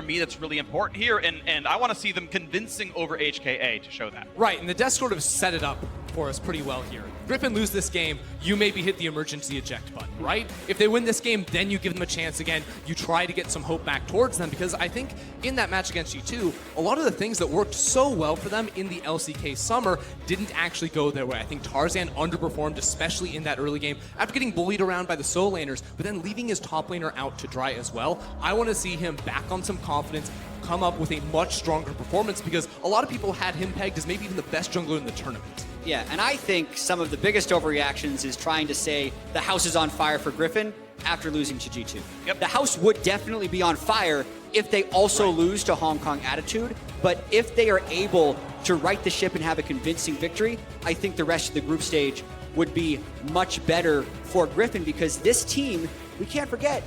me that's really important here, and I want to see them convincing over HKA to show that. Right, and the desk sort of set it up for us pretty well here. Griffin lose this game, you maybe hit the emergency eject button, right? If they win this game, then you give them a chance again. You try to get some hope back towards them, because I think in that match against G2, a lot of the things that worked so well for them in the LCK summer didn't actually go their way. I think Tarzan underperformed, especially in that early game, after getting bullied around by the solo laners, but then leaving his top laner out to dry as well. I want to see him back on some confidence, come up with a much stronger performance, because a lot of people had him pegged as maybe even the best jungler in the tournament. Yeah, and I think some of the biggest overreactions is trying to say the house is on fire for Griffin after losing to G2. Yep. The house would definitely be on fire if they also lose to Hong Kong Attitude, but if they are able to right the ship and have a convincing victory, I think the rest of the group stage would be much better for Griffin, because this team, we can't forget,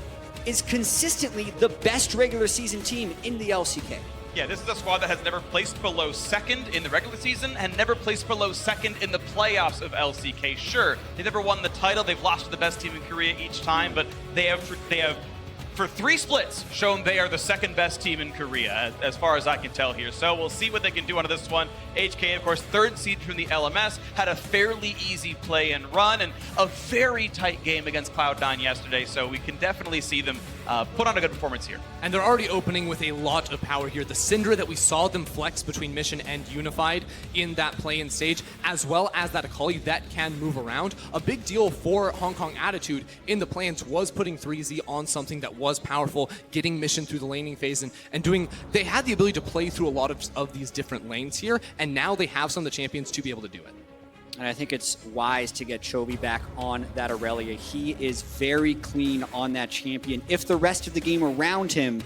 is consistently the best regular season team in the LCK. Yeah, this is a squad that has never placed below second in the regular season and never placed below second in the playoffs of LCK. Sure, they never won the title. They've lost to the best team in Korea each time, but they have for 3 splits shown they are the second best team in Korea, as far as I can tell here. So we'll see what they can do out of this one. HKA, of course, 3rd seed from the LMS, had a fairly easy play and run, and a very tight game against Cloud9 yesterday, so we can definitely see them put on a good performance here. And they're already opening with a lot of power here. The Syndra that we saw them flex between Mission and Unified in that play-in stage, as well as that Akali that can move around. A big deal for Hong Kong Attitude in the plans was putting 3Z on something that was powerful, getting Mission through the laning phase, and doing, they had the ability to play through a lot of these different lanes here, and now they have some of the champions to be able to do it. And I think it's wise to get Chovy back on that Aurelia. He is very clean on that champion if the rest of the game around him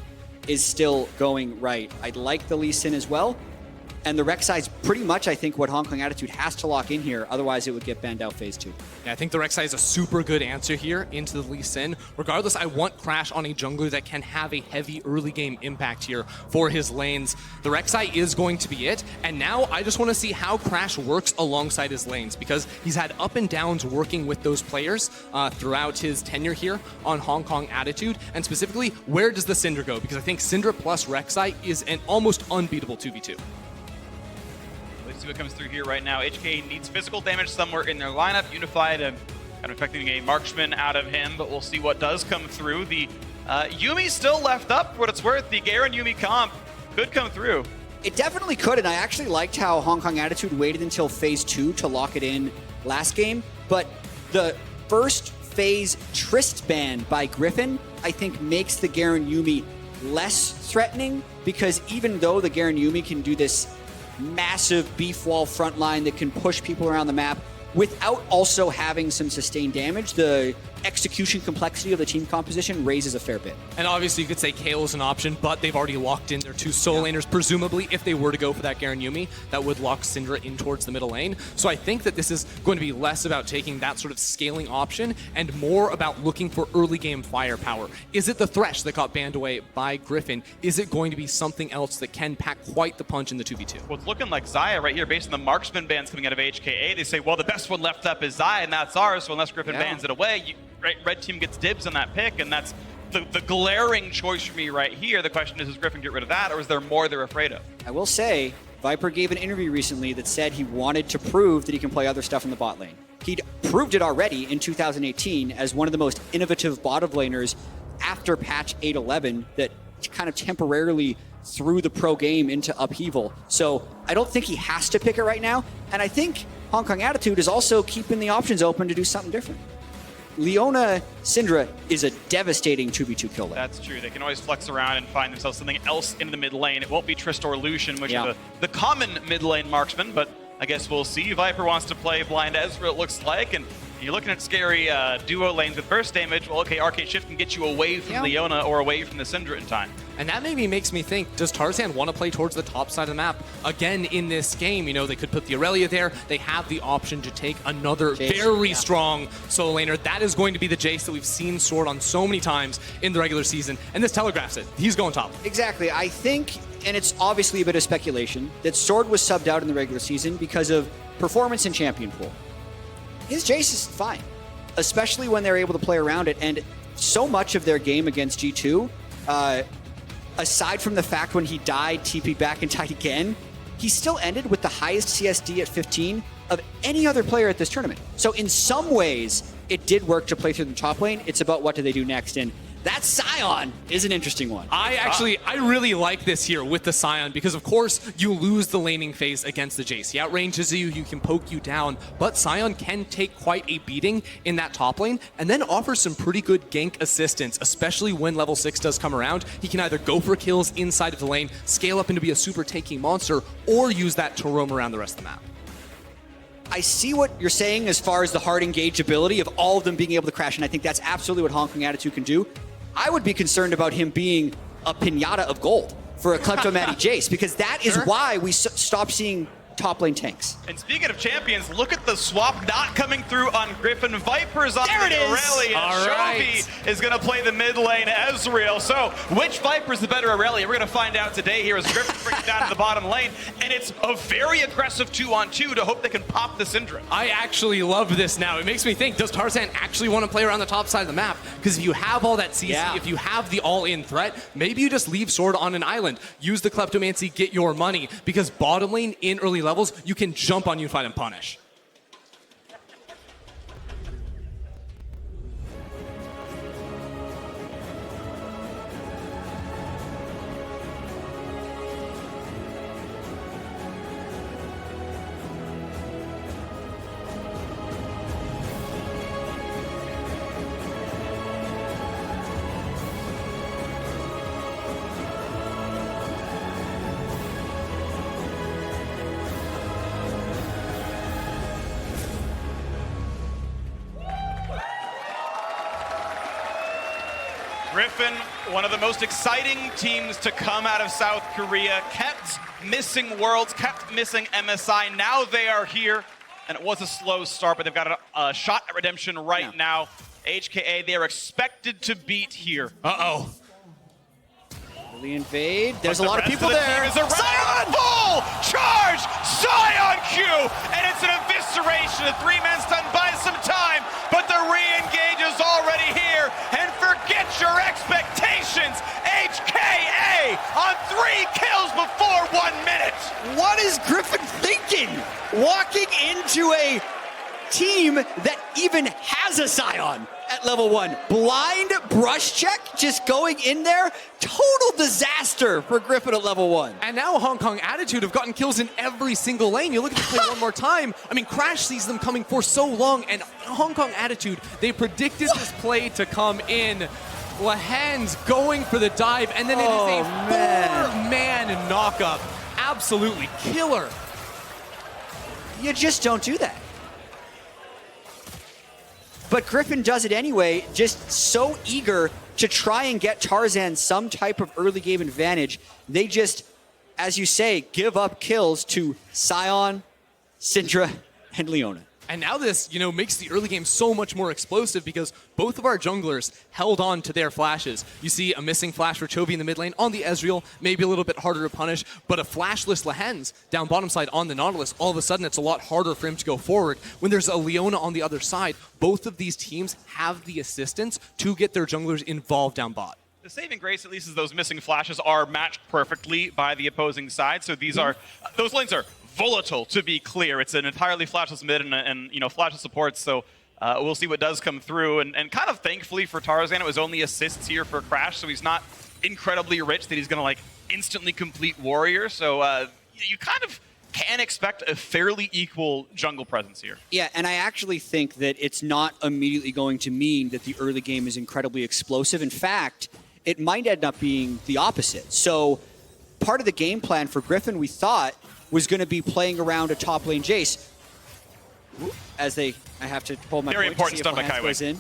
is still going right. I'd like the Lee Sin as well. And the Rek'Sai is pretty much, I think, what Hong Kong Attitude has to lock in here. Otherwise, it would get banned out phase 2. Yeah, I think the Rek'Sai is a super good answer here into the Lee Sin. Regardless, I want Crash on a jungler that can have a heavy early game impact here for his lanes. The Rek'Sai is going to be it. And now I just want to see how Crash works alongside his lanes, because he's had up and downs working with those players throughout his tenure here on Hong Kong Attitude. And specifically, where does the Syndra go? Because I think Syndra plus Rek'Sai is an almost unbeatable 2v2. Let's see what comes through here right now. HKA needs physical damage somewhere in their lineup. Unified kind of expecting a marksman out of him, but we'll see what does come through. The Yumi's still left up for what it's worth. The Garen Yumi comp could come through. It definitely could, and I actually liked how Hong Kong Attitude waited until phase 2 to lock it in last game. But the first phase Trist ban by Griffin, I think, makes the Garen Yumi less threatening, because even though the Garen Yumi can do this massive beef wall front line that can push people around the map without also having some sustained damage, the execution complexity of the team composition raises a fair bit. And obviously you could say Kayle is an option, but they've already locked in their 2 solo laners. Presumably, if they were to go for that Garen Yumi, that would lock Syndra in towards the middle lane. So I think that this is going to be less about taking that sort of scaling option and more about looking for early game firepower. Is it the Thresh that got banned away by Griffin? Is it going to be something else that can pack quite the punch in the 2v2? Well, it's looking like Xayah right here, based on the marksman bans coming out of HKA. They say, well, the best one left up is Xayah, and that's ours, so unless Griffin bans it away, red team gets dibs on that pick, and that's the glaring choice for me right here. The question is, does Griffin get rid of that, or is there more they're afraid of? I will say, Viper gave an interview recently that said he wanted to prove that he can play other stuff in the bot lane. He'd proved it already in 2018 as one of the most innovative bottom laners after patch 8.11 that kind of temporarily threw the pro game into upheaval. So I don't think he has to pick it right now, and I think Hong Kong Attitude is also keeping the options open to do something different. Leona Syndra is a devastating 2v2 kill lane. That's true. They can always flex around and find themselves something else in the mid lane. It won't be Trist or Lucian, which are the common mid lane marksman, but I guess we'll see. Viper wants to play blind Ezra, it looks like, and you're looking at scary duo lanes with burst damage. Well, okay, Arcade Shift can get you away from Leona or away from the Syndra in time. And that maybe makes me think, does Tarzan want to play towards the top side of the map? Again, in this game, you know, they could put the Aurelia there. They have the option to take another very strong solo laner. That is going to be the Jace that we've seen Sword on so many times in the regular season. And this telegraphs it. He's going top. Exactly. I think, and it's obviously a bit of speculation, that Sword was subbed out in the regular season because of performance in champion pool. His Jace is fine, especially when they're able to play around it. And so much of their game against G2, aside from the fact when he died, TP'd back and died again, he still ended with the highest CSD at 15 of any other player at this tournament. So in some ways, it did work to play through the top lane. It's about what do they do next. And that Scion is an interesting one. I really like this here with the Scion because, of course, you lose the laning phase against the Jace. He outranges you, you can poke you down, but Scion can take quite a beating in that top lane and then offer some pretty good gank assistance, especially when level 6 does come around. He can either go for kills inside of the lane, scale up into be a super tanky monster, or use that to roam around the rest of the map. I see what you're saying as far as the hard engage ability of all of them being able to crash, and I think that's absolutely what Hong Kong Attitude can do. I would be concerned about him being a pinata of gold for a Kleptomancy Jace, because that is why we stopped seeing top lane tanks. And speaking of champions, look at the swap not coming through on Griffin. Viper's on the Aurelia. Chovy is going to play the mid lane Ezreal. So which Viper's the better Aurelia? We're going to find out today here as Griffin brings it down to the bottom lane. And it's a very aggressive 2-on-2 to hope they can pop the Syndra. I actually love this now. It makes me think, does Tarzan actually want to play around the top side of the map? Because if you have all that CC, if you have the all-in threat, maybe you just leave Sword on an island. Use the Kleptomancy, get your money. Because bottom lane in early levels, you can jump on Unified and punish. Griffin, one of the most exciting teams to come out of South Korea, kept missing Worlds, kept missing MSI. Now they are here, and it was a slow start, but they've got a shot at redemption right now. HKA, they are expected to beat here. Uh-oh. Early invade. There's a lot of people there. Scion! Full charge! Scion Q! And it's an evisceration. The 3-man stun buys some time, but the re-engage is already here. And forget your expectations. HKA on 3 kills before 1 minute. What is Griffin thinking? Walking into a team that even has a Scion at level 1. Blind brush check, just going in there. Total disaster for Griffin at level 1. And now Hong Kong Attitude have gotten kills in every single lane. You look at the play one more time. I mean, Crash sees them coming for so long, and Hong Kong Attitude, they predicted this play to come in. Lahan's going for the dive, and then it is a 4-man knock-up. Absolutely killer. You just don't do that. But Griffin does it anyway, just so eager to try and get Tarzan some type of early game advantage. They just, as you say, give up kills to Scion, Syndra, and Leona. And now this, makes the early game so much more explosive because both of our junglers held on to their flashes. You see a missing flash for Chovy in the mid lane on the Ezreal, maybe a little bit harder to punish, but a flashless Lahen's down bottom side on the Nautilus, all of a sudden it's a lot harder for him to go forward. When there's a Leona on the other side, both of these teams have the assistance to get their junglers involved down bot. The saving grace, at least, is those missing flashes are matched perfectly by the opposing side. So these are, those lanes are volatile, to be clear. It's an entirely flashless mid and flashless supports, so we'll see what does come through. And kind of thankfully for Tarzan, it was only assists here for Crash, so he's not incredibly rich that he's going to, like, instantly complete Warrior. So you kind of can expect a fairly equal jungle presence here. Yeah, and I actually think that it's not immediately going to mean that the early game is incredibly explosive. In fact, it might end up being the opposite. So part of the game plan for Griffin, we thought, was going to be playing around a top lane Jace. As I have to hold my very important stun by Kaiwing.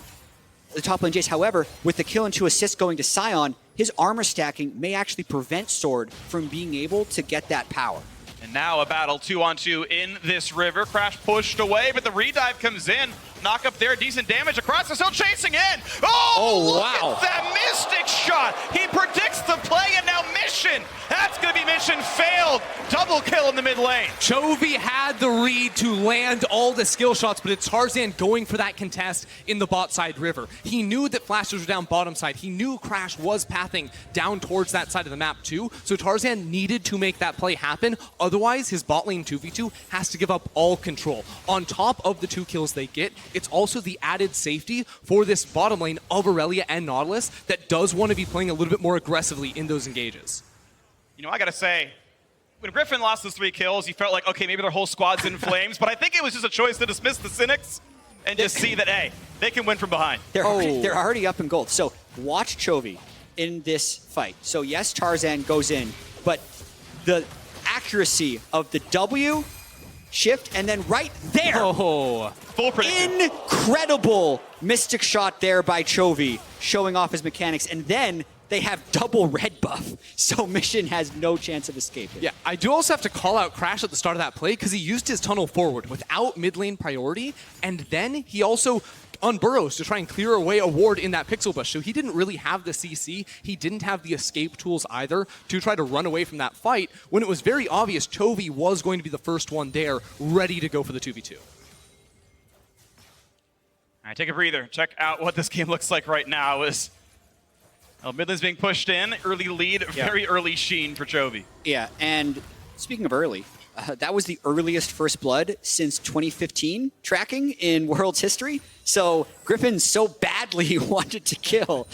The top lane Jace, however, with the kill and 2 assists going to Scion, his armor stacking may actually prevent Sword from being able to get that power. And now a battle 2-on-2 in this river. Crash pushed away, but the redive comes in. Knock up there, decent damage across. They're still chasing in. Oh, look at that Mystic shot. He predicts the play, and now Mission. That's going to be mission failed. Double kill in the mid lane. Chovy had the read to land all the skill shots, but it's Tarzan going for that contest in the bot side river. He knew that flashes were down bottom side. He knew Crash was pathing down towards that side of the map too, so Tarzan needed to make that play happen. Otherwise, his bot lane 2v2 has to give up all control. On top of the 2 kills they get, it's also the added safety for this bottom lane of Aurelia and Nautilus that does want to be playing a little bit more aggressively in those engages. You know, I gotta say, when Griffin lost those 3 kills, you felt like, okay, maybe their whole squad's in flames, but I think it was just a choice to dismiss the Cynics and just see that, hey, they can win from behind. They're already up in gold. So watch Chovy in this fight. So yes, Tarzan goes in, but the accuracy of the W, shift, and then right there. Oh, full prediction. Incredible Mystic shot there by Chovy, showing off his mechanics. And then they have double red buff, so Mission has no chance of escaping. yeah. I do also have to call out Crash at the start of that play because he used his tunnel forward without mid lane priority, and then he also unburrows to try and clear away a ward in that pixel bush. So he didn't really have the CC. He didn't have the escape tools either to try to run away from that fight when it was very obvious Chovy was going to be the first one there, ready to go for the 2v2. All right, take a breather. Check out what this game looks like right now. Mid lane's being pushed in. Early lead, very early sheen for Chovy. Yeah, and speaking of early, that was the earliest first blood since 2015 tracking in World's history. So Griffin so badly wanted to kill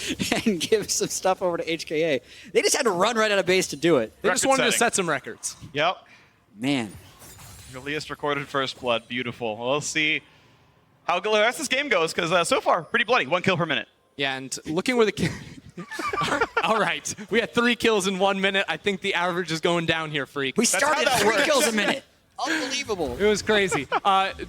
and give some stuff over to HKA. They just had to run right out of base to do it. They just wanted to set some records. Yep. Man. Earliest recorded first blood. Beautiful. We'll see how the rest of this game goes, because so far, pretty bloody. 1 kill per minute. Yeah, and looking where the... All right, we had 3 kills in 1 minute. I think the average is going down here, Freak. We started how that 3 works. kills a minute. Unbelievable. It was crazy.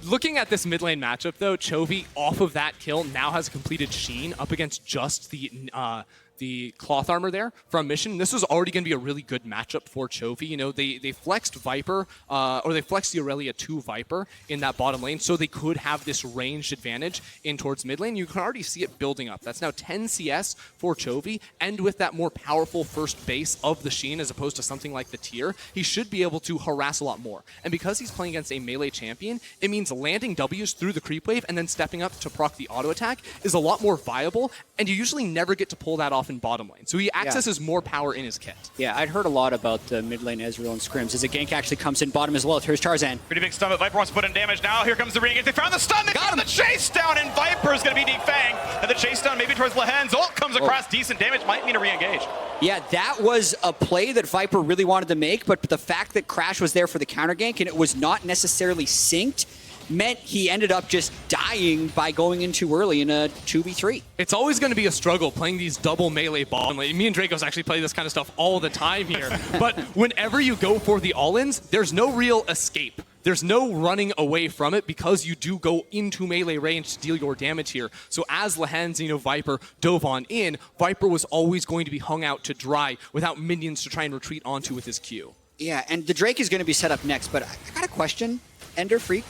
Looking at this mid lane matchup, though, Chovy, off of that kill, now has a completed Sheen up against just the cloth armor there from Mission. This was already going to be a really good matchup for Chovy. You know, they flexed Viper, or they flexed the Aurelia to Viper in that bottom lane, so they could have this ranged advantage in towards mid lane. You can already see it building up. That's now 10 CS for Chovy, and with that more powerful first base of the Sheen as opposed to something like the Tier, he should be able to harass a lot more. And because he's playing against a melee champion, it means landing Ws through the creep wave and then stepping up to proc the auto attack is a lot more viable, and you usually never get to pull that off in bottom lane. So he accesses more power in his kit. Yeah, I'd heard a lot about mid lane Ezreal and scrims as a gank actually comes in bottom as well. Here's Tarzan. Pretty big stun, but Viper wants to put in damage now. Here comes the re-engage. They found the stun. They got the chase down, and Viper's going to be defanged. And the chase down maybe towards Lehen's. Ult comes across. Decent damage. Might mean a re-engage. Yeah, that was a play that Viper really wanted to make, but the fact that Crash was there for the counter gank and it was not necessarily synced meant he ended up just dying by going in too early in a 2v3. It's always going to be a struggle playing these double melee bottom lane. Me and Dracos actually play this kind of stuff all the time here. But whenever you go for the all-ins, there's no real escape. There's no running away from it because you do go into melee range to deal your damage here. So as Lehen's, Viper dove on in, Viper was always going to be hung out to dry without minions to try and retreat onto with his Q. Yeah, and the Drake is going to be set up next, but I got a question, Ender Freak.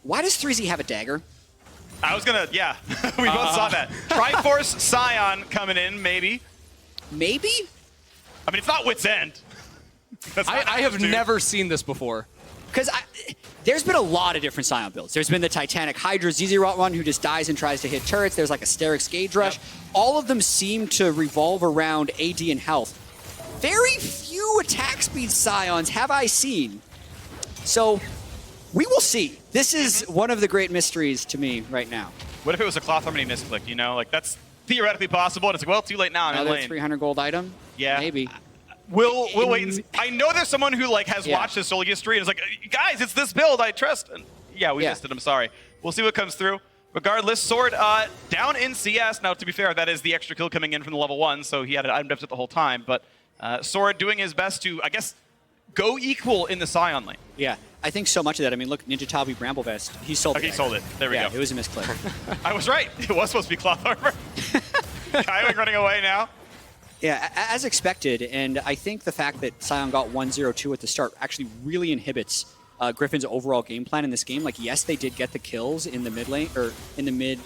Why does 3Z have a dagger? I was going to, yeah. We both saw that. Triforce Scion coming in, maybe. Maybe? I mean, it's not Wit's End. I have never seen this before. Because there's been a lot of different Scion builds. There's been the Titanic Hydra Zizirot one who just dies and tries to hit turrets. There's like a Sterix Gauge Rush. Yep. All of them seem to revolve around AD and health. Very few attack speed Scions have I seen. So we will see. This is one of the great mysteries to me right now. What if it was a cloth harmony misclick, Like, that's theoretically possible, and it's like, well, too late now. I'm in Another lane. 300 gold item? Yeah. Maybe. We'll wait and see. I know there's someone who has watched this solo history and is like, guys, it's this build I trust. And yeah, we missed it. I'm sorry. We'll see what comes through. Regardless, Sword down in CS. Now, to be fair, that is the extra kill coming in from the level 1, so he had an item deficit the whole time. But Sword doing his best to, I guess, go equal in the Scion lane. Yeah, I think so much of that. I mean, look, Ninja Tabi Bramblevest, he sold it. He sold it. There we go. It was a misclick. I was right. It was supposed to be cloth armor. Kaiwing running away now. Yeah, as expected, and I think the fact that Scion got 1-0-2 at the start actually really inhibits Griffin's overall game plan in this game. Like, yes, they did get the kills in the mid lane, or in the mid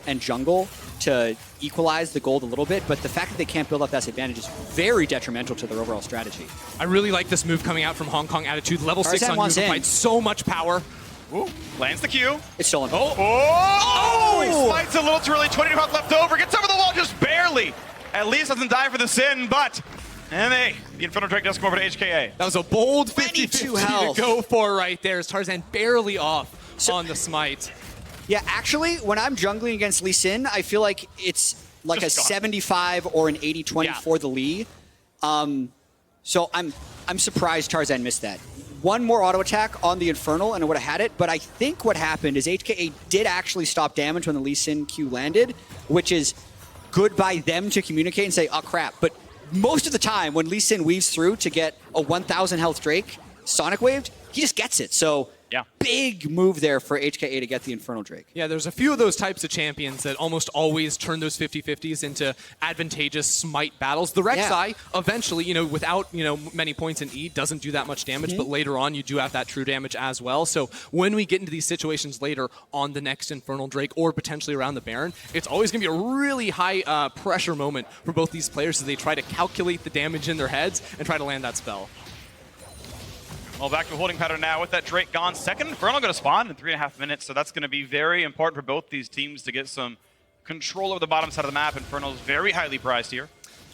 and jungle to equalize the gold a little bit, but the fact that they can't build up that advantage is very detrimental to their overall strategy. I really like this move coming out from Hong Kong Attitude. Level 6 Tarzan on wants in. Unified, so much power. Ooh, lands the Q. It's stolen. Oh, he smites a little too early. 20 health left over. Gets over the wall just barely. At least doesn't die for the sin, but... And the Inferno Drake does come over to HKA. That was a bold 50-50 to go for right there. As Tarzan barely off on the smite. Yeah, actually, when I'm jungling against Lee Sin, I feel like it's like Just a gone. 75 or an 80-20 for the Lee. So I'm surprised Tarzan missed that. One more auto attack on the Infernal and it would have had it, but I think what happened is HKA did actually stop damage when the Lee Sin Q landed, which is good by them to communicate and say, oh crap. But most of the time when Lee Sin weaves through to get a 1,000 health Drake Sonic waved, he just gets it. So yeah, big move there for HKA to get the Infernal Drake. Yeah, there's a few of those types of champions that almost always turn those 50-50s into advantageous smite battles. The Rek'Sai, eventually, without, many points in E, doesn't do that much damage, but later on you do have that true damage as well. So when we get into these situations later on the next Infernal Drake or potentially around the Baron, it's always going to be a really high pressure moment for both these players as they try to calculate the damage in their heads and try to land that spell. Well, back to the holding pattern now with that Drake gone. Second Infernal going to spawn in 3.5 minutes, so that's going to be very important for both these teams to get some control over the bottom side of the map. Infernal's very highly prized here.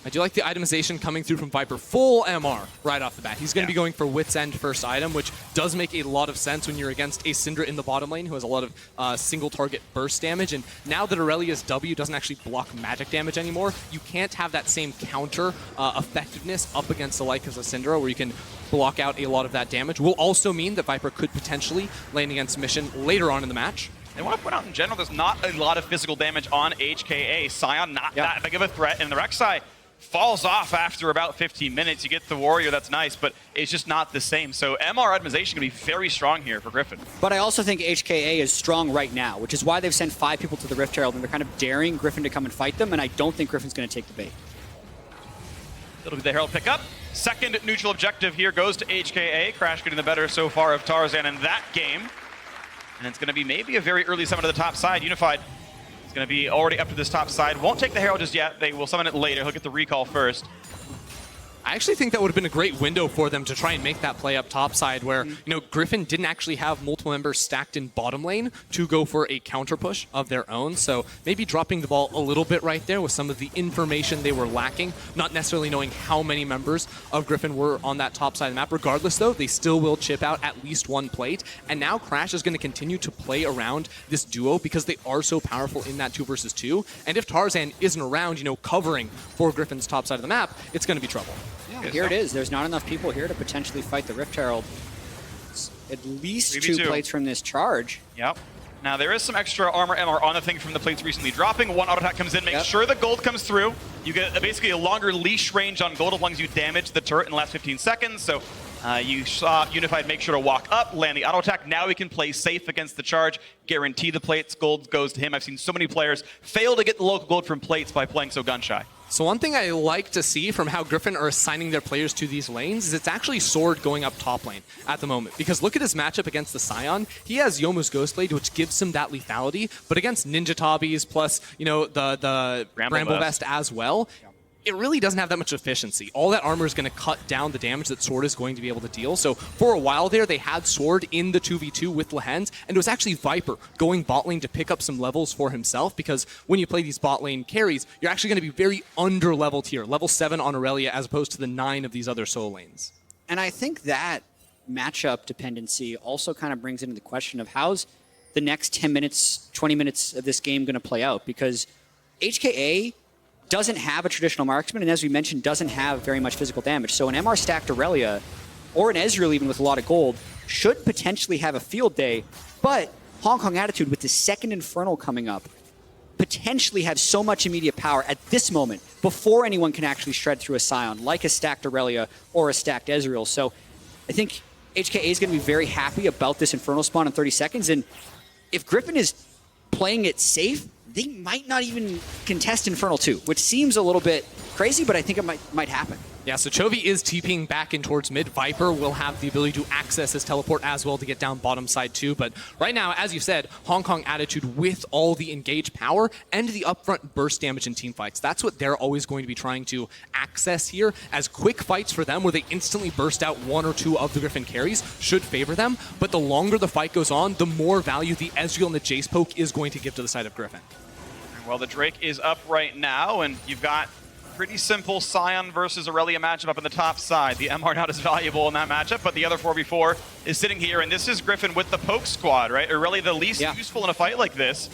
I do like the itemization coming through from Viper. Full MR right off the bat. He's going to be going for Wit's End first item, which does make a lot of sense when you're against a Syndra in the bottom lane who has a lot of single target burst damage. And now that Aurelia's W doesn't actually block magic damage anymore, you can't have that same counter effectiveness up against the like as a Syndra where you can block out a lot of that damage. Will also mean that Viper could potentially lane against Mission later on in the match. They want to point out in general, there's not a lot of physical damage on HKA. Sion, not that big of a threat, and the Rek'Sai falls off after about 15 minutes. You get the Warrior, that's nice, but it's just not the same. So MR itemization going to be very strong here for Griffin. But I also think HKA is strong right now, which is why they've sent 5 people to the Rift Herald, and they're kind of daring Griffin to come and fight them, and I don't think Griffin's going to take the bait. It'll be the Herald pickup. Second neutral objective here goes to HKA. Crash getting the better so far of Tarzan in that game. And it's going to be maybe a very early summon to the top side. Unified is going to be already up to this top side. Won't take the Herald just yet. They will summon it later. He'll get the recall first. I actually think that would have been a great window for them to try and make that play up top side where, Griffin didn't actually have multiple members stacked in bottom lane to go for a counter push of their own. So maybe dropping the ball a little bit right there with some of the information they were lacking, not necessarily knowing how many members of Griffin were on that top side of the map. Regardless, though, they still will chip out at least one plate. And now Crash is going to continue to play around this duo because they are so powerful in that 2 versus 2. And if Tarzan isn't around, covering for Griffin's top side of the map, it's going to be trouble. Yeah, here it is. There's not enough people here to potentially fight the Rift Herald. It's at least 2 plates from this charge. Yep. Now there is some extra armor MR on the thing from the plates recently dropping. One auto attack comes in, make sure the gold comes through. You get basically a longer leash range on gold as long as you damage the turret in the last 15 seconds. So you saw Unified make sure to walk up, land the auto attack. Now he can play safe against the charge, guarantee the plates. Gold goes to him. I've seen so many players fail to get the local gold from plates by playing so gun shy. So one thing I like to see from how Griffin are assigning their players to these lanes is it's actually Sword going up top lane at the moment. Because look at his matchup against the Sion. He has Yomu's Ghostblade, which gives him that lethality. But against Ninja Tabis plus, the Bramble Vest as well, it really doesn't have that much efficiency. All that armor is going to cut down the damage that Sword is going to be able to deal. So for a while there, they had Sword in the 2v2 with Lehends, and it was actually Viper going bot lane to pick up some levels for himself, because when you play these bot lane carries, you're actually going to be very under-leveled here. Level 7 on Aurelia as opposed to the 9 of these other solo lanes. And I think that matchup dependency also kind of brings into the question of how's the next 10 minutes, 20 minutes of this game going to play out, because HKA doesn't have a traditional marksman, and as we mentioned, doesn't have very much physical damage. So an MR stacked Aurelia, or an Ezreal even with a lot of gold, should potentially have a field day, but Hong Kong Attitude with the second Infernal coming up, potentially have so much immediate power at this moment, before anyone can actually shred through a Sion, like a stacked Aurelia or a stacked Ezreal. So I think HKA is going to be very happy about this Infernal spawn in 30 seconds, and if Griffin is playing it safe, they might not even contest Infernal 2, which seems a little bit crazy, but I think it might happen. Yeah, so Chovy is TPing back in towards mid. Viper will have the ability to access his teleport as well to get down bottom side too. But right now, as you said, Hong Kong Attitude with all the engage power and the upfront burst damage in team fights. That's what they're always going to be trying to access here, as quick fights for them where they instantly burst out one or two of the Griffin carries should favor them. But the longer the fight goes on, the more value the Ezreal and the Jace poke is going to give to the side of Griffin. Well, the Drake is up right now, and you've got pretty simple Sion versus Aurelia matchup up on the top side. The MR not as valuable in that matchup, but the other 4v4 is sitting here, and this is Griffin with the poke squad, right? Aurelia the least useful in a fight like this.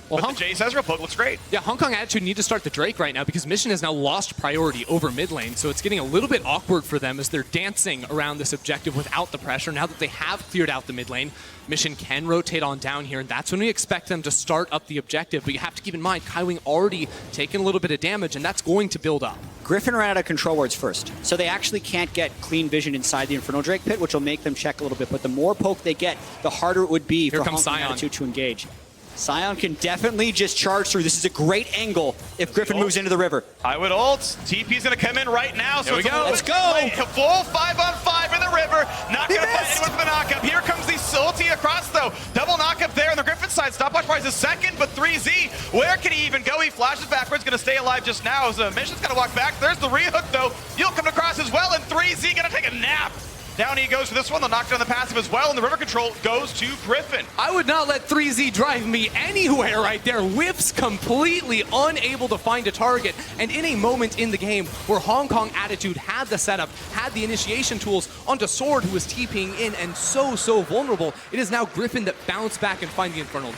Well, but the Jace Ezreal poke looks great. Yeah, Hong Kong Attitude need to start the Drake right now because Mission has now lost priority over mid lane, so it's getting a little bit awkward for them as they're dancing around this objective without the pressure. Now that they have cleared out the mid lane, Mission can rotate on down here, and that's when we expect them to start up the objective. But you have to keep in mind, Kaiwing already taken a little bit of damage, and that's going to build up. Griffin ran out of control wards first, so they actually can't get clean vision inside the Infernal Drake pit, which will make them check a little bit. But the more poke they get, the harder it would be for Hong Kong Attitude to engage. Sion can definitely just charge through. This is a great angle if Griffin moves into the river. I would ult. TP's going to come in right now. So we go. Let's go. Full 5-on-5 in the river. Not going to find anyone for the knockup. Here comes the ulti across, though. Double knockup there on the Griffin side. Stopwatch prize is second, but 3Z. Where can he even go? He flashes backwards. Going to stay alive just now. So Mission's going to walk back. There's the rehook, though. You'll come across as well, and 3Z going to take a nap. Down he goes for this one. They'll knock down the passive as well, and the river control goes to Griffin. I would not let 3Z drive me anywhere right there. Whips completely unable to find a target. And in a moment in the game where Hong Kong Attitude had the setup, had the initiation tools onto Sword, who was TPing in and so vulnerable, it is now Griffin that bounce back and find the Infernal.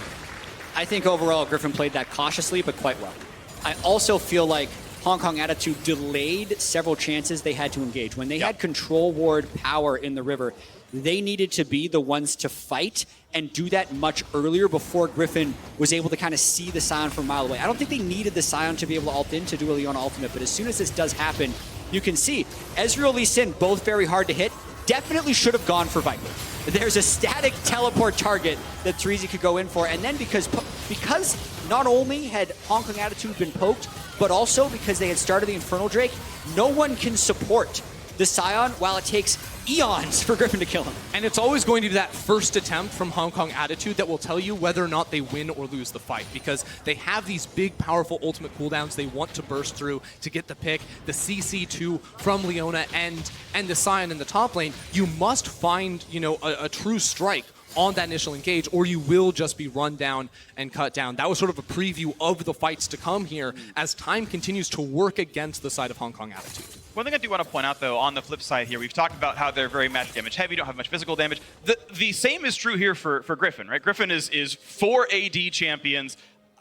I think overall Griffin played that cautiously, but quite well. I also feel like Hong Kong Attitude delayed several chances they had to engage. When they had control ward power in the river, they needed to be the ones to fight and do that much earlier before Griffin was able to kind of see the Sion from a mile away. I don't think they needed the Sion to be able to ult in to do a Leona ultimate, but as soon as this does happen, you can see Ezreal, Lee Sin, both very hard to hit. Definitely should have gone for Viper. There's a static teleport target that 3Z could go in for, and then because not only had Hong Kong Attitude been poked, but also because they had started the Infernal Drake, no one can support the Sion while it takes eons for Griffin to kill him. And it's always going to be that first attempt from Hong Kong Attitude that will tell you whether or not they win or lose the fight, because they have these big, powerful ultimate cooldowns they want to burst through to get the pick, the CC2 from Leona and the Sion in the top lane. You must find, a true strike on that initial engage, or you will just be run down and cut down. That was sort of a preview of the fights to come here as time continues to work against the side of Hong Kong Attitude. One thing I do want to point out, though, on the flip side here, we've talked about how they're very magic damage heavy, don't have much physical damage. The same is true here for Griffin, right? Griffin is 4 AD champions.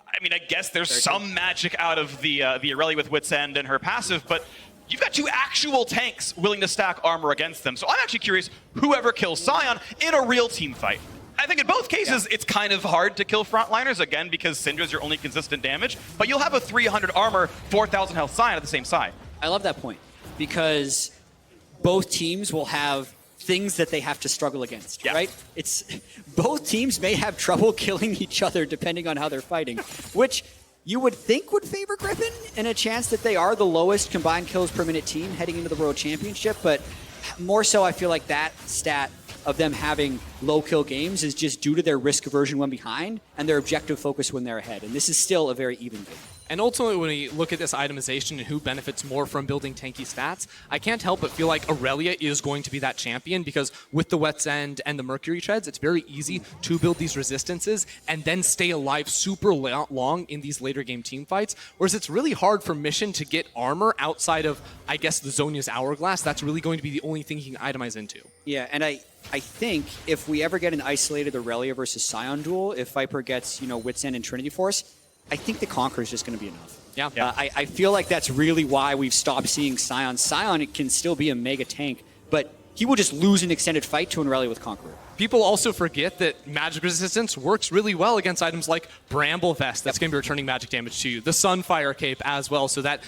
I mean, I guess there's some magic out of the Aurelia with Wit's End and her passive, but you've got 2 actual tanks willing to stack armor against them. So I'm actually curious, whoever kills Sion in a real team fight. I think in both cases, it's kind of hard to kill frontliners, again, because Syndra's your only consistent damage, but you'll have a 300 armor, 4,000 health Sion at the same side. I love that point, because both teams will have things that they have to struggle against, right? Both teams may have trouble killing each other depending on how they're fighting, which you would think would favor Griffin in a chance that they are the lowest combined kills per minute team heading into the World Championship, but more so I feel like that stat of them having low kill games is just due to their risk aversion when behind and their objective focus when they're ahead. And this is still a very even game. And ultimately, when we look at this itemization and who benefits more from building tanky stats, I can't help but feel like Aurelia is going to be that champion, because with the Wet's End and the Mercury Treads, it's very easy to build these resistances and then stay alive super long in these later game team fights, whereas it's really hard for Mission to get armor outside of, I guess, the Zhonya's Hourglass. That's really going to be the only thing he can itemize into. Yeah, and I think if we ever get an isolated Aurelia versus Sion duel, if Viper gets, Wit's End and Trinity Force, I think the Conqueror is just going to be enough. Yeah. I feel like that's really why we've stopped seeing Sion. Sion can still be a mega tank, but he will just lose an extended fight to an Aurelia with Conqueror. People also forget that magic resistance works really well against items like Bramble Vest. That's going to be returning magic damage to you. The Sunfire Cape as well. So that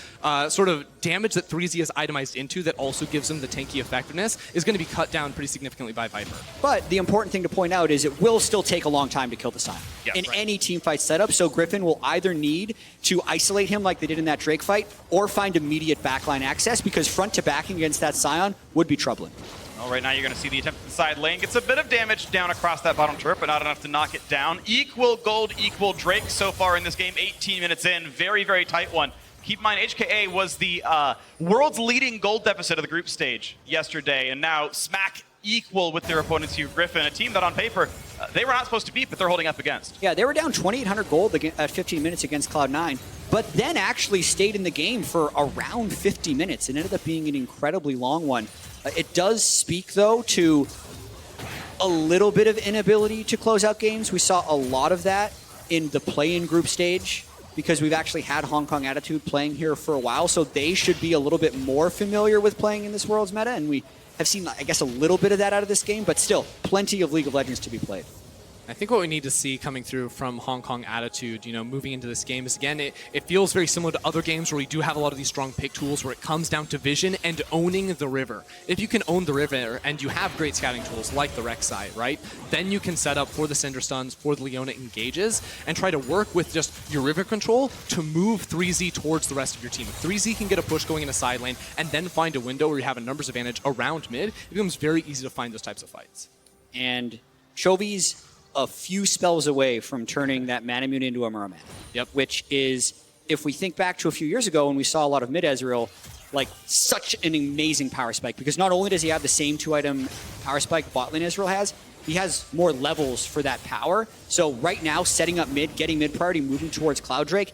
sort of damage that 3Z is itemized into that also gives them the tanky effectiveness is going to be cut down pretty significantly by Viper. But the important thing to point out is it will still take a long time to kill the Scion in right. any team fight setup. So Griffin will either need to isolate him like they did in that Drake fight or find immediate backline access, because front to backing against that Scion would be troubling. Well, right now you're going to see the attempt at the side lane. Gets a bit of damage down across that bottom turret, but not enough to knock it down. Equal gold, equal Drake so far in this game. 18 minutes in. Very, very tight one. Keep in mind, HKA was the world's leading gold deficit of the group stage yesterday, and now smack equal with their opponents here. Griffin, a team that on paper, they were not supposed to beat, but they're holding up against. Yeah, they were down 2,800 gold at 15 minutes against Cloud9, but then actually stayed in the game for around 50 minutes. It ended up being an incredibly long one. It does speak, though, to a little bit of inability to close out games. We saw a lot of that in the play-in group stage, because we've actually had Hong Kong Attitude playing here for a while, so they should be a little bit more familiar with playing in this World's meta, and we have seen, I guess, a little bit of that out of this game, but still, plenty of League of Legends to be played. I think what we need to see coming through from Hong Kong Attitude, moving into this game is, again, it feels very similar to other games where we do have a lot of these strong pick tools where it comes down to vision and owning the river. If you can own the river and you have great scouting tools like the Rek'Sai, right, then you can set up for the Cinder Stuns, for the Leona engages, and try to work with just your river control to move 3Z towards the rest of your team. If 3Z can get a push going in a side lane and then find a window where you have a numbers advantage around mid, it becomes very easy to find those types of fights. And Chovy's a few spells away from turning that Manamune into a Merman. Yep. Which is, if we think back to a few years ago when we saw a lot of mid-Ezreal, like such an amazing power spike, because not only does he have the same 2-item power spike bot lane Ezreal has, he has more levels for that power. So right now, setting up mid, getting mid priority, moving towards Cloud Drake,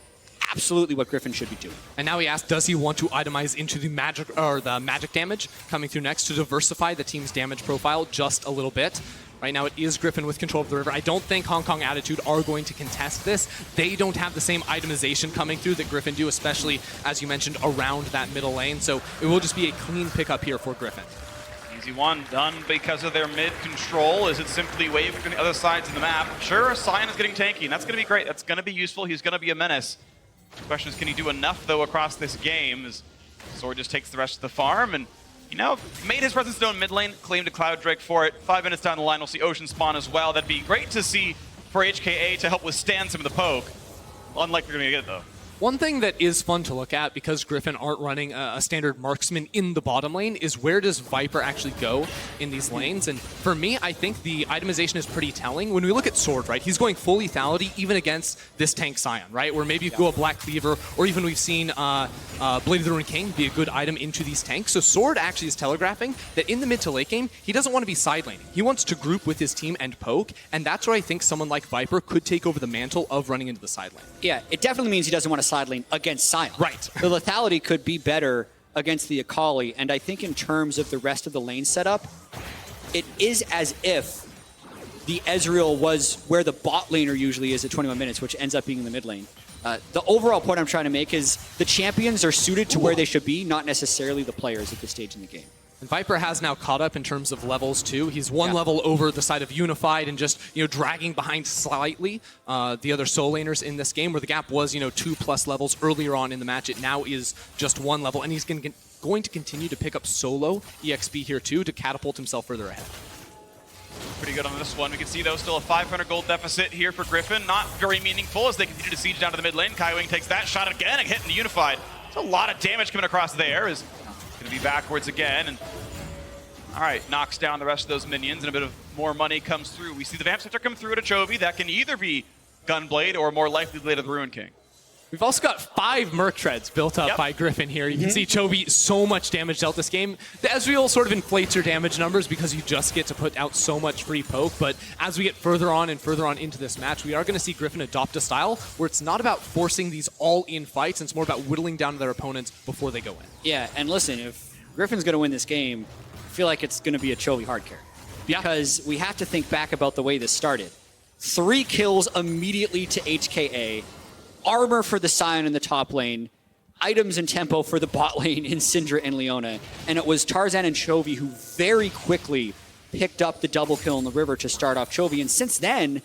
absolutely what Griffin should be doing. And now he asks, does he want to itemize into the magic damage coming through next to diversify the team's damage profile just a little bit? Right now it is Griffin with control of the river. I don't think Hong Kong Attitude are going to contest this. They don't have the same itemization coming through that Griffin do, especially, as you mentioned, around that middle lane. So it will just be a clean pickup here for Griffin. Easy one done because of their mid control. Is it simply wave from the other sides of the map? Sure, Scion is getting tanky, and that's going to be great. That's going to be useful. He's going to be a menace. The question is, can he do enough, though, across this game? As Sword just takes the rest of the farm, and made his presence known mid lane, claimed a Cloud Drake for it. 5 minutes down the line, we'll see Ocean spawn as well. That'd be great to see for HKA to help withstand some of the poke. Unlikely we're going to get it, though. One thing that is fun to look at, because Griffin aren't running a standard marksman in the bottom lane, is where does Viper actually go in these lanes? And for me, I think the itemization is pretty telling. When we look at Sword, right, he's going full lethality even against this tank Scion, right? Where maybe you go a Black Cleaver, or even we've seen Blade of the Ruined King be a good item into these tanks. So Sword actually is telegraphing that in the mid to late game, he doesn't want to be side laning. He wants to group with his team and poke, and that's where I think someone like Viper could take over the mantle of running into the side lane. Yeah, it definitely means he doesn't want to side lane against Scion. Right. The lethality could be better against the Akali, and I think in terms of the rest of the lane setup, it is as if the Ezreal was where the bot laner usually is at 21 minutes, which ends up being in the mid lane. The overall point I'm trying to make is the champions are suited to where they should be, not necessarily the players at this stage in the game. And Viper has now caught up in terms of levels too. He's one level over the side of Unified and just dragging behind slightly the other soul laners in this game, where the gap was 2+ levels earlier on in the match. It now is just 1 level, and he's going to continue to pick up solo EXP here too to catapult himself further ahead. Pretty good on this one. We can see, though, still a 500 gold deficit here for Griffin. Not very meaningful as they continue to siege down to the mid lane. Kaiwing takes that shot again and hitting the Unified. There's a lot of damage coming across there. Is going to be backwards again. And all right, knocks down the rest of those minions, and a bit of more money comes through. We see the Vamp Scepter come through to Chovy. That can either be Gunblade or more likely Blade of the Ruined King. We've also got 5 Merc Treads built up by Griffin here. You can see Chovy so much damage dealt this game. The Ezreal sort of inflates your damage numbers because you just get to put out so much free poke, but as we get further on and further on into this match, we are going to see Griffin adopt a style where it's not about forcing these all-in fights, and it's more about whittling down their opponents before they go in. Yeah, and listen, if Griffin's going to win this game, I feel like it's going to be a Chovy hard carry. Because we have to think back about the way this started. 3 kills immediately to HKA, armor for the Scion in the top lane, items and tempo for the bot lane in Syndra and Leona, and it was Tarzan and Chovy who very quickly picked up the double kill in the river to start off Chovy. And since then,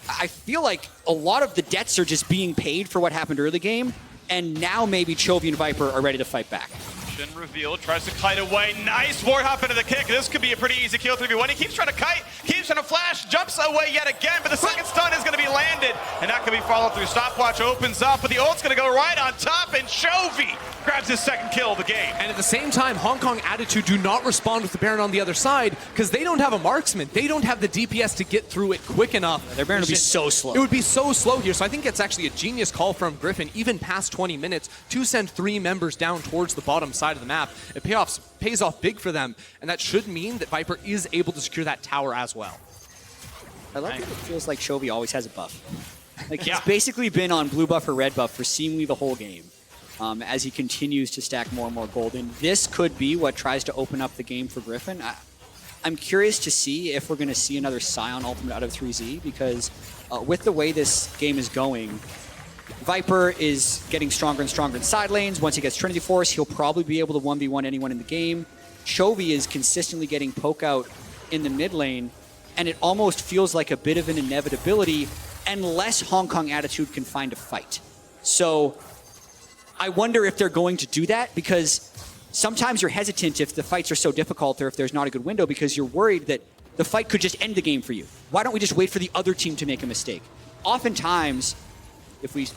I feel like a lot of the debts are just being paid for what happened early game. And now maybe Chovy and Viper are ready to fight back. Shin revealed, tries to kite away. Nice ward hop into the kick. This could be a pretty easy kill 3v1. He keeps trying to kite, keeps trying to flash, jumps away yet again, but the second stun is going to be landed, and that can be followed through. Stopwatch opens up, but the ult's going to go right on top, and Chovy grabs his second kill of the game. And at the same time, Hong Kong Attitude do not respond with the Baron on the other side because they don't have a marksman. They don't have the DPS to get through it quick enough. Their Baron would be so slow. It would be so slow here, so I think it's actually a genius call from Griffin, even past 20 minutes, to send 3 members down towards the bottom side of the map. It pays off big for them, and that should mean that Viper is able to secure that tower as well. I love that it feels like Chovy always has a buff. Like he's basically been on blue buff or red buff for seemingly the whole game as he continues to stack more and more gold. And this could be what tries to open up the game for Griffin. I'm curious to see if we're going to see another Scion ultimate out of 3Z because with the way this game is going, Viper is getting stronger and stronger in side lanes. Once he gets Trinity Force, he'll probably be able to 1v1 anyone in the game. Chovy is consistently getting poke out in the mid lane, and it almost feels like a bit of an inevitability unless Hong Kong Attitude can find a fight. So I wonder if they're going to do that because sometimes you're hesitant if the fights are so difficult or if there's not a good window because you're worried that the fight could just end the game for you. Why don't we just wait for the other team to make a mistake? Oftentimes, if we,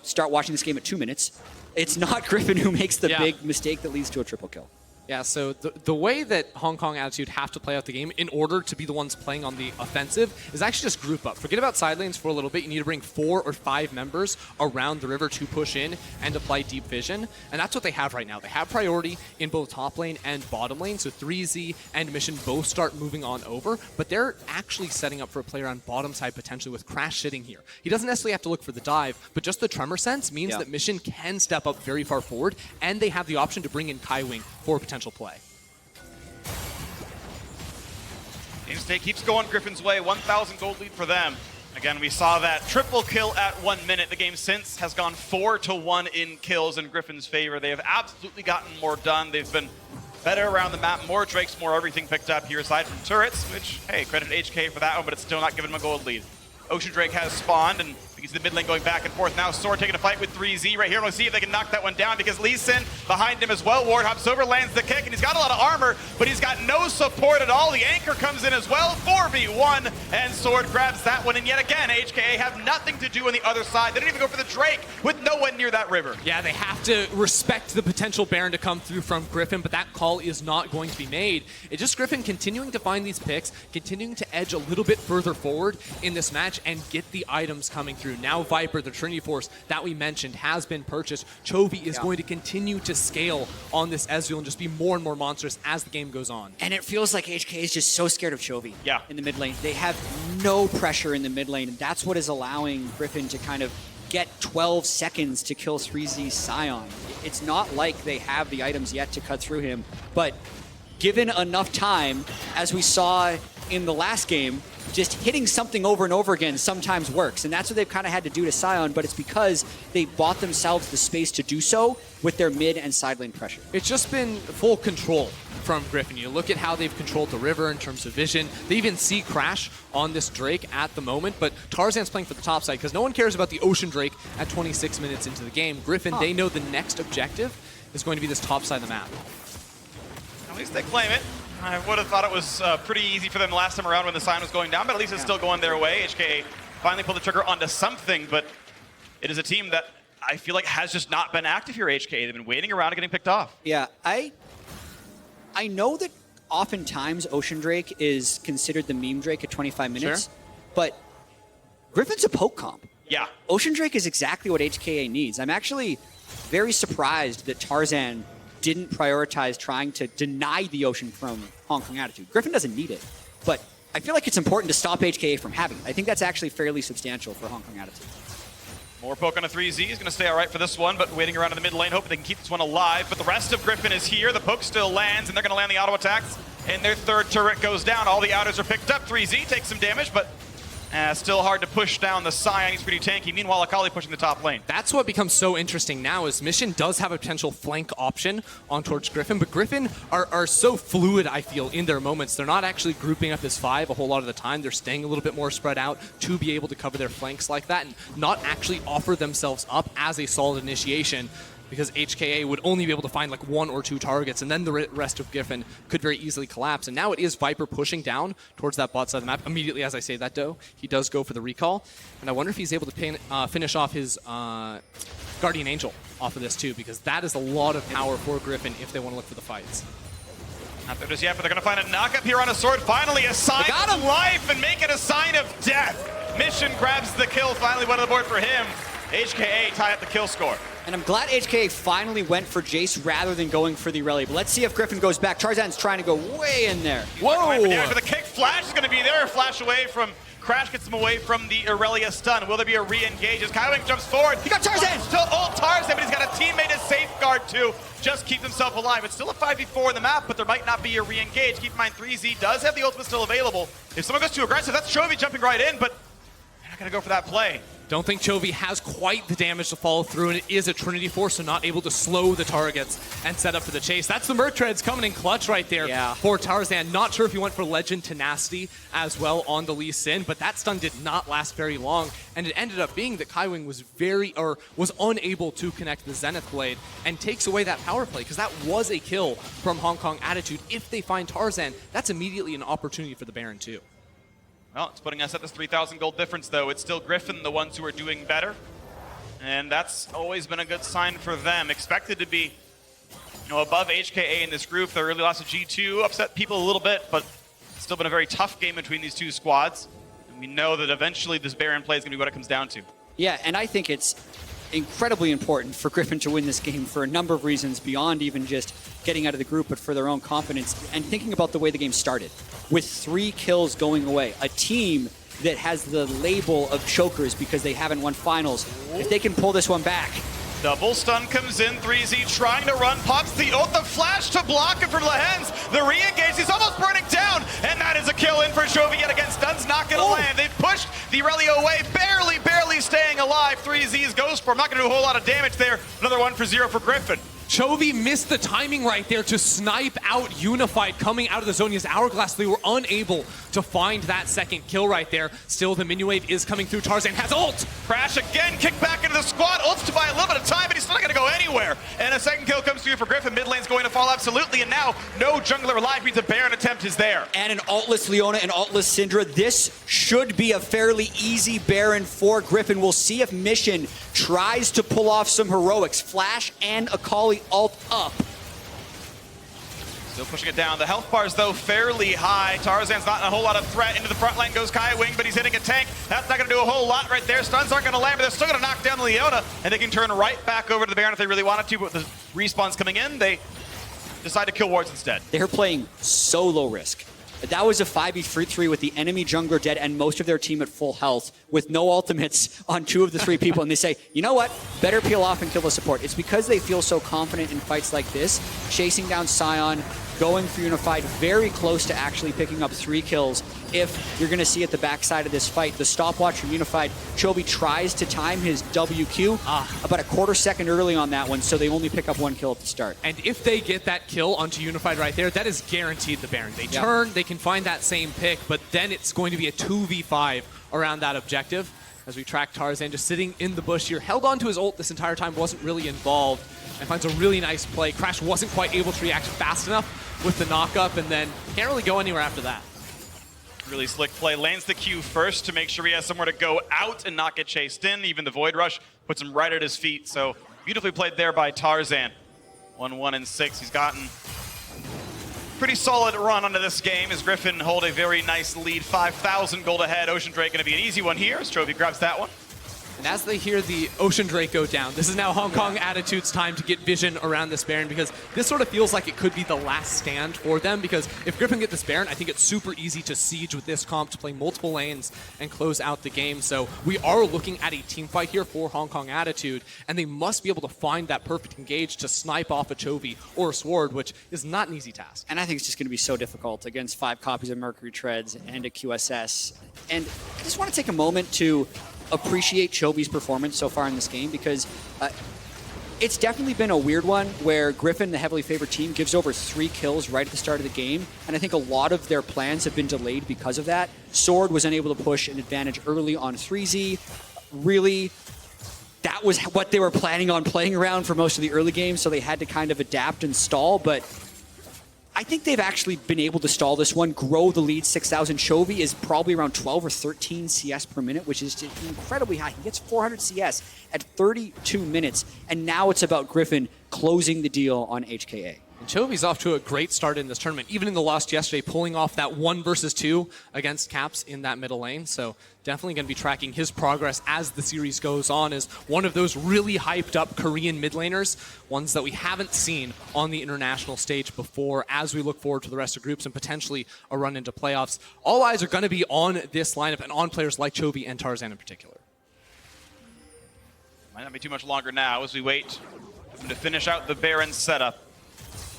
start watching this game at 2 minutes, it's not Griffin who makes the big mistake that leads to a triple kill. Yeah, so the way that Hong Kong Attitude have to play out the game in order to be the ones playing on the offensive is actually just group up. Forget about side lanes for a little bit. You need to bring 4 or 5 members around the river to push in and apply deep vision. And that's what they have right now. They have priority in both top lane and bottom lane. So 3Z and Mission both start moving on over. But they're actually setting up for a player on bottom side potentially with Crash sitting here. He doesn't necessarily have to look for the dive, but just the tremor sense means that Mission can step up very far forward. And they have the option to bring in Kai Wing for potential play. Game State keeps going Griffin's way, 1,000 gold lead for them. Again, we saw that triple kill at 1 minute. The game since has gone 4-1 in kills in Griffin's favor. They have absolutely gotten more done. They've been better around the map, more Drakes, more everything picked up here aside from turrets, which, hey, credit HKA for that one, but it's still not giving them a gold lead. Ocean Drake has spawned, and you can see the mid lane going back and forth. Now Sword taking a fight with 3Z right here. We'll see if they can knock that one down because Lee Sin behind him as well. Ward hops over, lands the kick, and he's got a lot of armor, but he's got no support at all. The anchor comes in as well, 4v1, and Sword grabs that one. And yet again, HKA have nothing to do on the other side. They didn't even go for the Drake with no one near that river. Yeah, they have to respect the potential Baron to come through from Griffin, but that call is not going to be made. It's just Griffin continuing to find these picks, continuing to edge a little bit further forward in this match and get the items coming through. Now Viper, the Trinity Force that we mentioned, has been purchased. Chovy is going to continue to scale on this Ezreal and just be more and more monstrous as the game goes on. And it feels like HK is just so scared of Chovy in the mid lane. They have no pressure in the mid lane, and that's what is allowing Griffin to kind of get 12 seconds to kill 3Z Scion. It's not like they have the items yet to cut through him, but given enough time, as we saw in the last game, just hitting something over and over again sometimes works. And that's what they've kind of had to do to Scion, but it's because they bought themselves the space to do so with their mid and side lane pressure. It's just been full control from Griffin. You look at how they've controlled the river in terms of vision. They even see Crash on this Drake at the moment, but Tarzan's playing for the top side because no one cares about the Ocean Drake at 26 minutes into the game. Griffin, they know the next objective is going to be this top side of the map. At least they claim it. I would have thought it was pretty easy for them the last time around when the sign was going down, but at least it's still going their way. HKA finally pulled the trigger onto something, but it is a team that I feel like has just not been active here, HKA. They've been waiting around and getting picked off. Yeah, I know that oftentimes Ocean Drake is considered the meme Drake at 25 minutes, but Griffin's a poke comp. Yeah. Ocean Drake is exactly what HKA needs. I'm actually very surprised that Tarzan didn't prioritize trying to deny the Ocean from Hong Kong Attitude. Griffin doesn't need it, but I feel like it's important to stop HKA from having it. I think that's actually fairly substantial for Hong Kong Attitude. More poke on a 3Z. He's going to stay all right for this one, but waiting around in the mid lane, hoping they can keep this one alive. But the rest of Griffin is here. The poke still lands, and they're going to land the auto attacks. And their third turret goes down. All the outers are picked up. 3Z takes some damage, but Still hard to push down the Scion. He's pretty tanky. Meanwhile, Akali pushing the top lane. That's what becomes so interesting now is Mission does have a potential flank option on towards Griffin, but Griffin are so fluid, I feel, in their moments. They're not actually grouping up as 5 a whole lot of the time. They're staying a little bit more spread out to be able to cover their flanks like that and not actually offer themselves up as a solid initiation, because HKA would only be able to find like 1 or 2 targets, and then the rest of Griffin could very easily collapse. And now it is Viper pushing down towards that bot side of the map. Immediately as I say that, though, he does go for the recall. And I wonder if he's able to finish off his Guardian Angel off of this, too, because that is a lot of power for Griffin if they want to look for the fights. Not there just yet, but they're going to find a knockup here on a sword. Finally, a sign of life and make it a sign of death. Mission grabs the kill. Finally, one on the board for him. HKA tie up the kill score. And I'm glad HKA finally went for Jace rather than going for the Irelia. But let's see if Griffin goes back. Tarzan's trying to go way in there. Whoa! For the kick, Flash is going to be there. Flash away from Crash, gets him away from the Irelia stun. Will there be a re-engage as Kaiwing jumps forward? He got Tarzan! Still ult Tarzan, but he's got a teammate to safeguard too. Just keep himself alive. It's still a 5v4 in the map, but there might not be a re-engage. Keep in mind, 3Z does have the ultimate still available. If someone goes too aggressive, that's Chovy jumping right in, but they're not going to go for that play. Don't think Chovy has quite the damage to follow through, and it is a Trinity Force, so not able to slow the targets and set up for the chase. That's the Merc Treads coming in clutch right there for Tarzan. Not sure if he went for Legend Tenacity as well on the Lee Sin, but that stun did not last very long, and it ended up being that Kaiwing was unable to connect the Zenith Blade and takes away that power play, because that was a kill from Hong Kong Attitude. If they find Tarzan, that's immediately an opportunity for the Baron too. Well, it's putting us at this 3,000 gold difference, though. It's still Griffin, the ones who are doing better. And that's always been a good sign for them. Expected to be, above HKA in this group. They really lost to G2, upset people a little bit, but it's still been a very tough game between these two squads. And we know that eventually this Baron play is going to be what it comes down to. Yeah, and I think it's incredibly important for Griffin to win this game for a number of reasons beyond even just getting out of the group, but for their own confidence and thinking about the way the game started. With 3 kills going away, a team that has the label of chokers because they haven't won finals, if they can pull this one back. Double stun comes in, 3Z trying to run, pops the ult, the flash to block him from Lehens. The re-engage, he's almost burning down, and that is a kill in for Chovy yet again. Stun's not gonna land. They've pushed the Irelia away, barely staying alive. 3Z's goes for him, not gonna do a whole lot of damage there. Another 1-for-0 for Griffin. Chovy missed the timing right there to snipe out Unified coming out of the zone. His Hourglass, they were unable to find that second kill right there. Still, the minion wave is coming through. Tarzan has ult. Crash again, kick back into the squad. Ults to buy a little bit of time, but he's not going to go anywhere. And a second kill comes through for Griffin. Mid lane's going to fall absolutely, and now no jungler alive means a Baron attempt is there. And an altless Leona and altless Syndra. This should be a fairly easy Baron for Griffin. We'll see if Mission tries to pull off some heroics. Flash and Akali ult up. Still pushing it down. The health bars, though, fairly high. Tarzan's not a whole lot of threat. Into the front line goes Kaiwing, but he's hitting a tank. That's not going to do a whole lot right there. Stuns aren't going to land, but they're still going to knock down the Leona, and they can turn right back over to the Baron if they really wanted to, but with the respawns coming in, they decide to kill wards instead. They're playing so low risk. That was a 5v3 with the enemy jungler dead and most of their team at full health with no ultimates on 2 of the 3 people. And they say, you know what? Better peel off and kill the support. It's because they feel so confident in fights like this, chasing down Scion, going for Unified, very close to actually picking up 3 kills. If you're going to see at the backside of this fight, the stopwatch from Unified, Chovy tries to time his WQ about a quarter second early on that one, so they only pick up 1 kill at the start. And if they get that kill onto Unified right there, that is guaranteed the Baron. They turn, they can find that same pick, but then it's going to be a 2v5 around that objective. As we track Tarzan just sitting in the bush here, held on to his ult this entire time, wasn't really involved, and finds a really nice play. Crash wasn't quite able to react fast enough with the knockup, and then can't really go anywhere after that. Really slick play. Lands the Q first to make sure he has somewhere to go out and not get chased in. Even the Void Rush puts him right at his feet. So beautifully played there by Tarzan. 1-1-6. He's gotten pretty solid run onto this game as Griffin hold a very nice lead. 5,000 gold ahead. Ocean Drake going to be an easy one here as Chovy grabs that one. And as they hear the Ocean Drake go down, this is now Hong Kong Attitude's time to get vision around this Baron, because this sort of feels like it could be the last stand for them, because if Griffin get this Baron, I think it's super easy to siege with this comp to play multiple lanes and close out the game. So we are looking at a team fight here for Hong Kong Attitude, and they must be able to find that perfect engage to snipe off a Chovy or a Sword, which is not an easy task. And I think it's just going to be so difficult against 5 copies of Mercury Treads and a QSS. And I just want to take a moment to appreciate Chovy's performance so far in this game, because it's definitely been a weird one where Griffin, the heavily favored team, gives over 3 kills right at the start of the game, and I think a lot of their plans have been delayed because of that. Sword was unable to push an advantage early on 3Z. Really, that was what they were planning on playing around for most of the early games, so they had to kind of adapt and stall, but I think they've actually been able to stall this one, grow the lead. 6,000. Chovy is probably around 12 or 13 CS per minute, which is incredibly high. He gets 400 CS at 32 minutes, and now it's about Griffin closing the deal on HKA. And Chovy's off to a great start in this tournament, even in the loss yesterday, pulling off that 1 versus 2 against Caps in that middle lane. So definitely going to be tracking his progress as the series goes on as one of those really hyped up Korean mid laners, ones that we haven't seen on the international stage before, as we look forward to the rest of groups and potentially a run into playoffs. All eyes are going to be on this lineup and on players like Chovy and Tarzan in particular. Might not be too much longer now as we wait for them to finish out the Baron setup.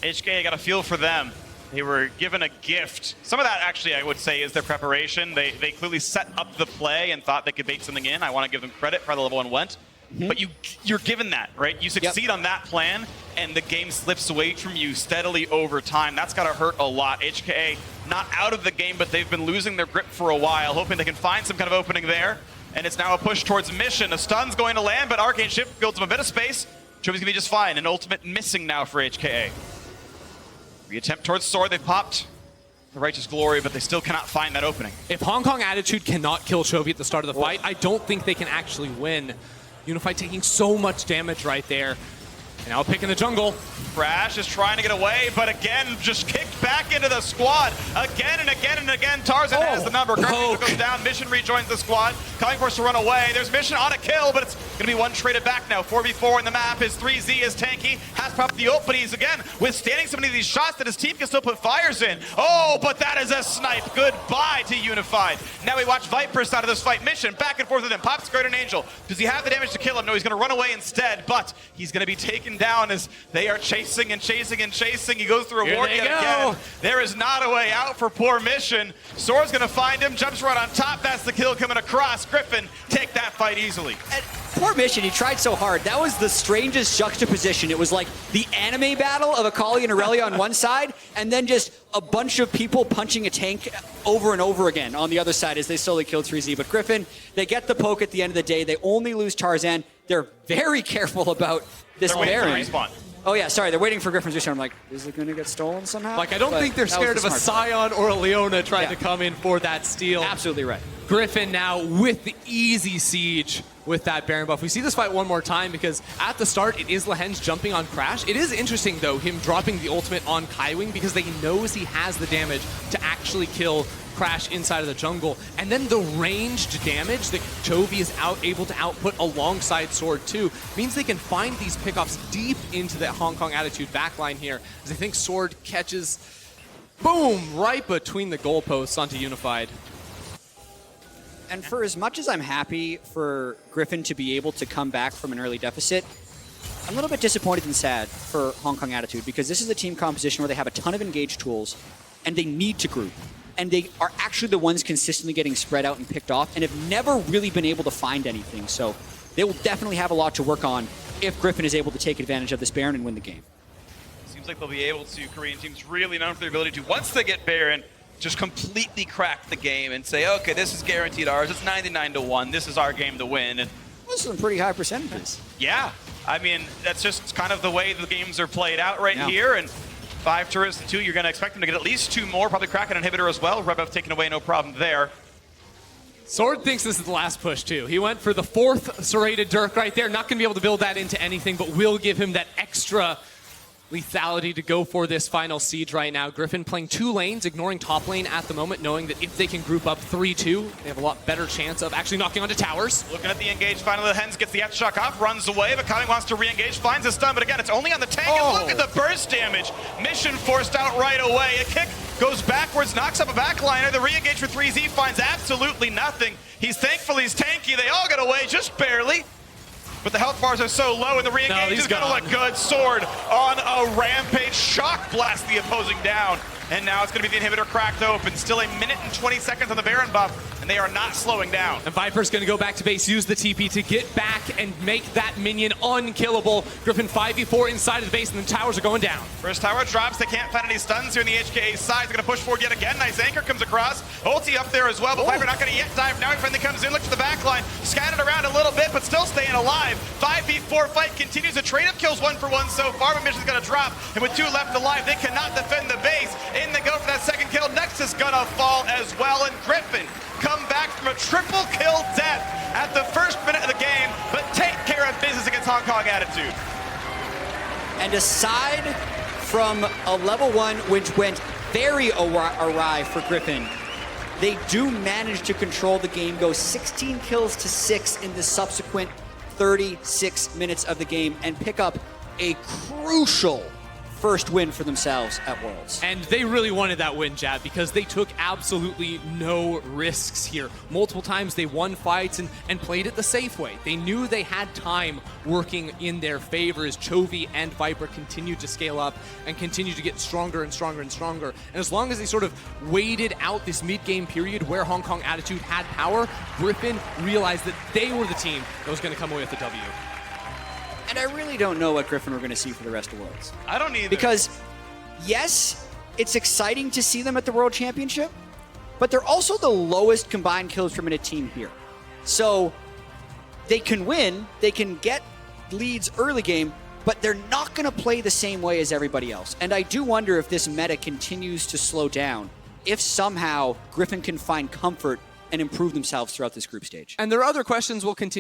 HKA got a feel for them. They were given a gift. Some of that, actually, I would say, is their preparation. They clearly set up the play and thought they could bait something in. I want to give them credit for how the level 1 went. But you're given that, right? You succeed on that plan, and the game slips away from you steadily over time. That's got to hurt a lot. HKA not out of the game, but they've been losing their grip for a while, hoping they can find some kind of opening there. And it's now a push towards mission. A stun's going to land, but Arcane Shift builds them a bit of space. Chovy's going to be just fine. An ultimate missing now for HKA. Reattempt towards Sword, they've popped the Righteous Glory, but they still cannot find that opening. If Hong Kong Attitude cannot kill Chovy at the start of the fight, I don't think they can actually win. Unified taking so much damage right there. And now picking the jungle. Crash is trying to get away, but again, just kicked back into the squad. Again and again and again, Tarzan has the number. Garfield goes down, Mission rejoins the squad. Coming for us to run away. There's Mission on a kill, but it's going to be one traded back now. 4v4 in the map. His 3Z is tanky. Has popped the ult, but he's again withstanding so many of these shots that his team can still put fires in. Oh, but that is a snipe. Goodbye to Unified. Now we watch Viper's side of this fight. Mission back and forth with him. Pops Guardian Angel. Does he have the damage to kill him? No, he's going to run away instead, but he's going to be taken down as they are chasing and chasing and chasing. He goes through a ward yet again. There is not a way out for poor Mission. Sword's going to find him. Jumps right on top. That's the kill coming across. Griffin take that fight easily. And poor Mission, he tried so hard. That was the strangest juxtaposition. It was like the anime battle of Akali and Aurelia on one side, and then just a bunch of people punching a tank over and over again on the other side as they slowly killed 3Z. But Griffin, they get the poke at the end of the day. They only lose Tarzan. They're very careful about this Baron. Oh yeah, sorry, they're waiting for Griffin's respawn. I'm like, is it going to get stolen somehow? Like, I don't think they're scared of a Scion or a Leona trying to come in for that steal. Absolutely right. Griffin now with the easy siege with that Baron buff. We see this fight one more time because at the start it is Lehenge jumping on Crash. It is interesting though, him dropping the ultimate on Kaiwing because they knows he has the damage to actually kill Crash inside of the jungle. And then the ranged damage that Chovy is able to output alongside Sword too means they can find these pickoffs deep into the Hong Kong Attitude backline here as I think Sword catches, boom, right between the goalposts onto Unified. And for as much as I'm happy for Griffin to be able to come back from an early deficit, I'm a little bit disappointed and sad for Hong Kong Attitude because this is a team composition where they have a ton of engaged tools and they need to group. And they are actually the ones consistently getting spread out and picked off and have never really been able to find anything. So they will definitely have a lot to work on if Griffin is able to take advantage of this Baron and win the game. Seems like they'll be able to. Korean teams really known for their ability to, once they get Baron, just completely crack the game and say, okay, this is guaranteed ours. It's 99-1. This is our game to win. And those are some pretty high percentages. Yeah. I mean, that's just kind of the way the games are played out right here. And 5 turrets to 2, you're going to expect them to get at least 2 more, probably crack an inhibitor as well. Rebev taken away, no problem there. Sword thinks this is the last push too. He went for the 4th serrated Dirk right there. Not going to be able to build that into anything, but will give him that extra lethality to go for this final siege right now. Griffin playing 2 lanes, ignoring top lane at the moment, knowing that if they can group up 3-2, they have a lot better chance of actually knocking onto towers. Looking at the engage, finally the Hens gets the F-Shock off, runs away, but Kami wants to re-engage, finds a stun, but again, it's only on the tank, and look at the burst damage. Mission forced out right away. A kick goes backwards, knocks up a backliner. The re-engage for 3Z finds absolutely nothing. He's thankful he's tanky. They all get away, just barely. But the health bars are so low, and the re-engage is going to look good. Sword on a rampage. Shock blast the opposing down. And now it's going to be the inhibitor cracked open. Still 1 minute and 20 seconds on the Baron buff, and they are not slowing down. And Viper's going to go back to base, use the TP to get back and make that minion unkillable. Griffin 5v4 inside of the base, and the towers are going down. First tower drops. They can't find any stuns here in the HKA side. They're going to push forward yet again. Nice anchor comes across. Ulti up there as well, but Viper not going to yet dive. Now he finally comes in, looks at the back line. Scattered around a little bit, but still staying alive. 5v4 fight continues. A trade of kills 1 for 1 so far, but Mission's going to drop. And with 2 left alive, they cannot defend the base. In they go for that second kill. Nexus gonna fall as well, and Griffin come back from a triple kill death at the first minute of the game, but take care of business against Hong Kong Attitude. And aside from a level 1, which went very awry for Griffin, they do manage to control the game, go 16 kills to 6 in the subsequent 36 minutes of the game, and pick up a crucial first win for themselves at Worlds. And they really wanted that win, Jab, because they took absolutely no risks here. Multiple times they won fights and played it the safe way. They knew they had time working in their favor as Chovy and Viper continued to scale up and continue to get stronger and stronger and stronger. And as long as they sort of waited out this mid-game period where Hong Kong Attitude had power, Griffin realized that they were the team that was going to come away with the W. And I really don't know what Griffin we're going to see for the rest of Worlds. I don't either. Because, yes, it's exciting to see them at the World Championship, but they're also the lowest combined kills per minute team here. So they can win, they can get leads early game, but they're not going to play the same way as everybody else. And I do wonder if this meta continues to slow down, if somehow Griffin can find comfort and improve themselves throughout this group stage. And there are other questions we'll continue